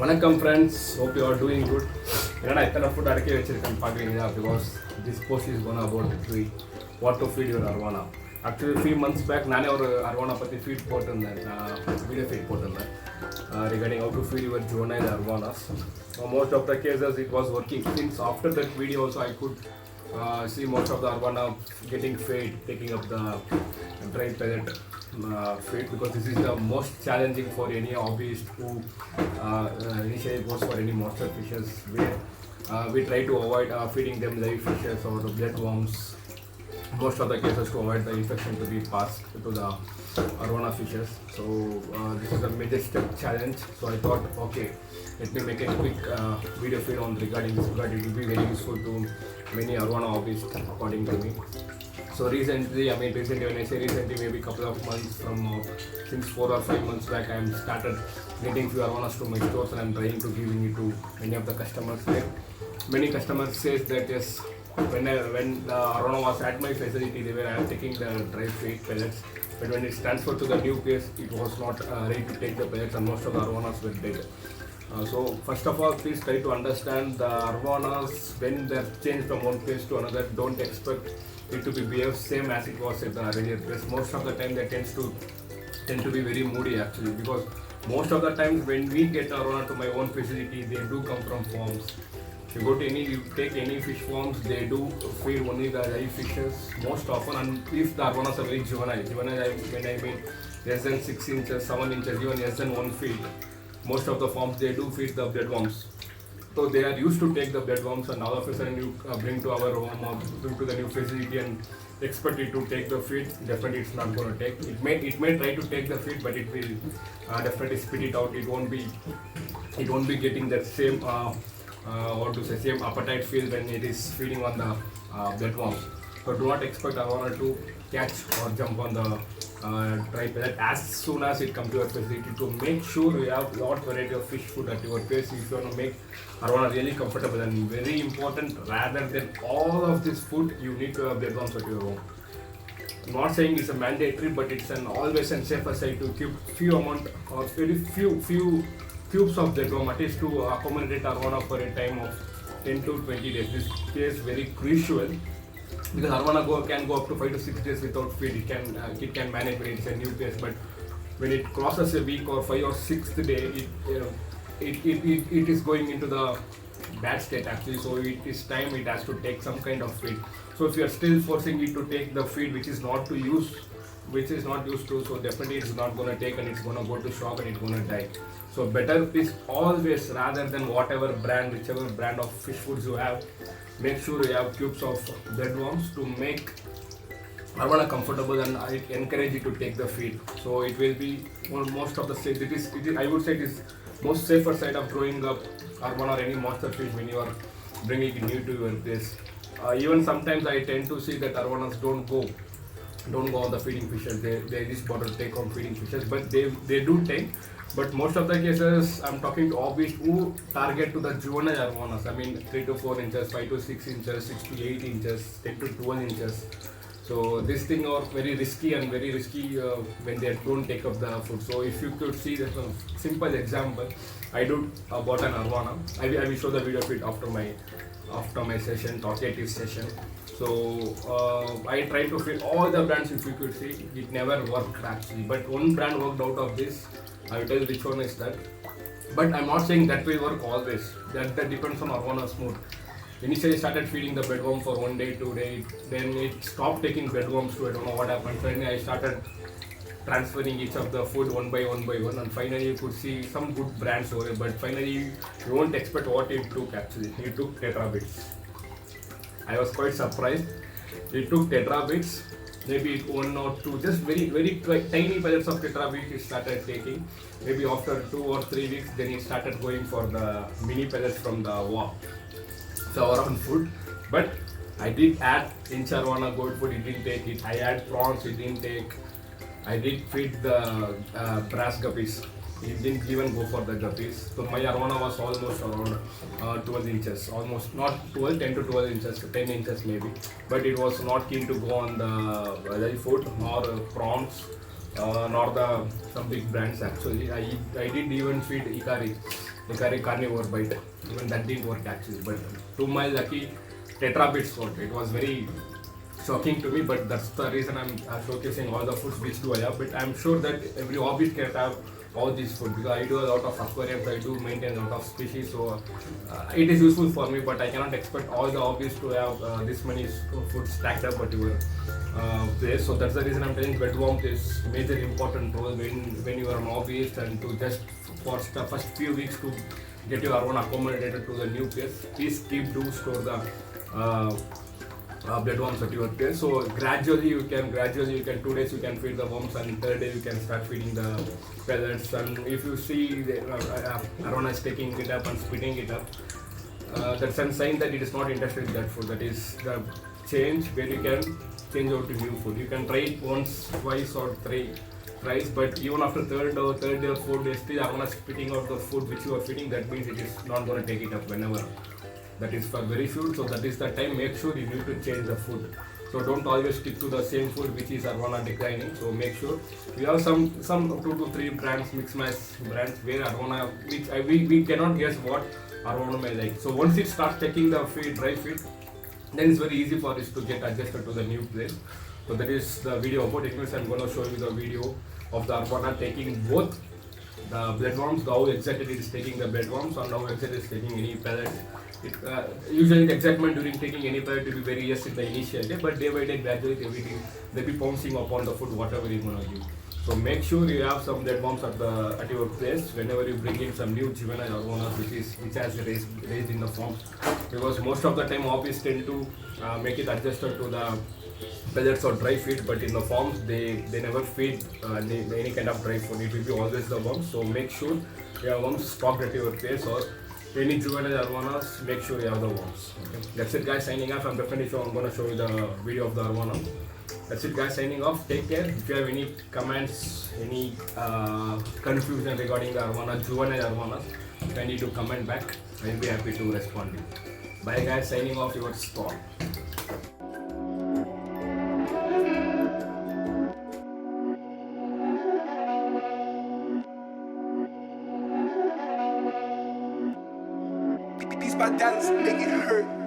வணக்கம் friends, hope you are doing good. என்னடா இத்தனை ஃபுட் அடக்கி வச்சிருக்கேன்னு பார்க்குறீங்களா? Because this post is gone about what to feed your arowana. Actually 3 months back நானே ஒரு அர்வானா பற்றி ஃபீட் போட்டிருந்தேன், வீடியோ ஃபீட் போட்டிருந்தேன் regarding how to feed your juvenile arowanas. Most of the cases it was working. Since after that video also I could see most of the arowana getting fed, taking up the dry pellet feed, because this is the most challenging for any hobbyist who initially goes for any monster fishes, where we try to avoid feeding them live fishes or the bloodworms, most of the cases, to avoid the infection to be passed to the arowana fishes. So this is a major step challenge. So I thought, okay, let me make a quick video feed on regarding this, because it will be very useful to many arowana hobbyists according to me. So recently, when I say recently, maybe a couple of months from since 4 or 5 months back, I am started getting few arowanas to my stores, and I am trying to giving it to many of the customers. Like many customers says that yes, when the arowana was at my facility, they were taking the dry feed pellets, but when it's transferred to the new place, it was not ready to take the pellets, and most of the arowanas were dead. So first of all, please try to understand the arowanas, when they're changed from one place to another, don't expect it to be behave same as it was at the earlier place. Most of the time they tend to be very moody actually, because most of the times when we get arowana to my own facility, they do come from farms. If you go to you take any fish farms, they do feed only the live fishes most often, and if the arowanas are very juvenile, when I mean less than 6 inches, 7 inches, even less than 1 feet, most of the farms they do feed the bloodworms. So they are used to take the bloodworms, and all of a sudden you bring to our home or bring to the new facility and expect it to take the feed. Definitely it's not going to take. It may try to take the feed, but it will definitely spit it out. It won't be getting that same same appetite feel when it is feeding on the bloodworms. So do not expect arowana to catch or jump on the dry pellet as soon as it comes to your facility. To make sure you have lot variety of fish food at your place, if you want to make arowana really comfortable, and very important, rather than all of this food, you need to have bloodworms at your home. I'm not saying it's a mandatory, but it's an always and safer side to keep few amount or very few cubes of bloodworm, at least to accommodate arowana for a time of 10 to 20 days. This is very crucial, because arowana can go up to 5 to 6 days without feed. It can manage when it's a new place, but when it crosses a week or 5 or 6th day, it is going into the bad state actually. So it is time it has to take some kind of feed. So if you are still forcing it to take the feed which is not used to, so definitely it's not going to take, and it's going to go to shock, and it's going to die. So better is always, rather than whichever brand of fish foods you have, make sure you have cubes of bloodworms to make arowana comfortable, and I encourage you to take the feed. So it will be most of the safe. I would say it is most safer side of growing up arowana or any monster fish when you are bringing it new to your place. Even sometimes I tend to see that arowanas don't go on the feeding fishes. They just bother to take on feeding fishes, but they do take. But most of the cases, I'm talking to hobbyists who target to the juvenile arowanas. 3 to 4 inches, 5 to 6 inches, 6 to 8 inches, 10 to 12 inches. So this thing are very risky when they don't take up the food. So if you could see that simple example, I do bought an arowana. I will show the video feed after my session, talkative session. So I tried to feed all the brands. If you could see, it never worked actually, but one brand worked out of this. I will tell you which one is that. But I'm not saying that will work always. That depends on arowana's mood. Initially started feeding the bloodworm for 1 day, 2 days, then it stopped taking bloodworms too. I don't know what happened. Then I started transferring each of the food one by one, and finally you could see some good brands over it. But finally, you won't expect what it took actually. It took Tetra bits. I was quite surprised. It took Tetra bits, maybe one or two, just very tiny pellets of Tetra bits he started taking. Maybe after 2 or 3 weeks, then he started going for the mini pellets from the arowana food. But I did add inch arowana gold food, it didn't take it. I add prawns, it didn't take. I did feed the brass guppies. He didn't even go for the guppies. So my arowana was almost around 12 inches. Almost not 12, 10 to 12 inches, 10 inches maybe. But it was not keen to go on the food, nor prawns, nor some big brands actually. I did even feed Ikari carnivore bite. Even that didn't work actually. But to my lucky, Tetra bits worked. It was very shocking to me, but that's the reason I'm showcasing all the foods which do I have. But I'm sure that every hobbyist can have all these food, because I do a lot of aquariums, I do maintain a lot of species, so it is useful for me. But I cannot expect all the hobbyists to have this many food stacked up at your place. So that's the reason I'm telling bed warmth is major important role when you are an hobbyist, and to just for the first few weeks to get your own accommodated to the new place. Please store the blood worms at your place. So gradually you can 2 days you can feed the worms, and third day you can start feeding the pellets. And if you see the arowana is taking it up and spitting it up, that's a sign that it is not interested in that food. That is the change where you can change out to new food. You can try it once, twice or thrice, but even after third day or 4 days, still arowana is spitting out the food which you are feeding. That means it is not going to take it up whenever. That is for very few, so that is the time. Make sure you need to change the food. So don't always stick to the same food which is arowana declining. So make sure we have some 2 to 3 brands, mix match brands where arowana, which we cannot guess what arowana may like. So once it starts taking the dry feed, then it's very easy for us to get adjusted to the new place. So that is the video about it. I'm going to show you the video of the arowana taking both the bloodworms, how exactly it is taking the bloodworms, and how exactly it is taking any pellets. Usually the excitement during taking any pellet will be very less in the initial day, but day by day gradually they'll be pouncing upon the food whatever you want to give. So make sure you have some bloodworms at your place whenever you bring in some new juvenile arowanas which has raised in the farm, because most of the time hobbyists tend to make it adjusted to the pellets or dry feed, but in the farms they never feed any kind of dry food. It will be always the worms. So make sure you have worms stocked at your place, or any juvenile arowanas, make sure you have the worms. Okay. That's it guys, signing off. I'm going to show you the video of the arowana. That's it guys, signing off. Take care. If you have any comments, any confusion regarding the juvenile arowanas, you need to comment back. I'll be happy to respond to you. Bye guys, signing off, your Storm. These bandanas make it hurt.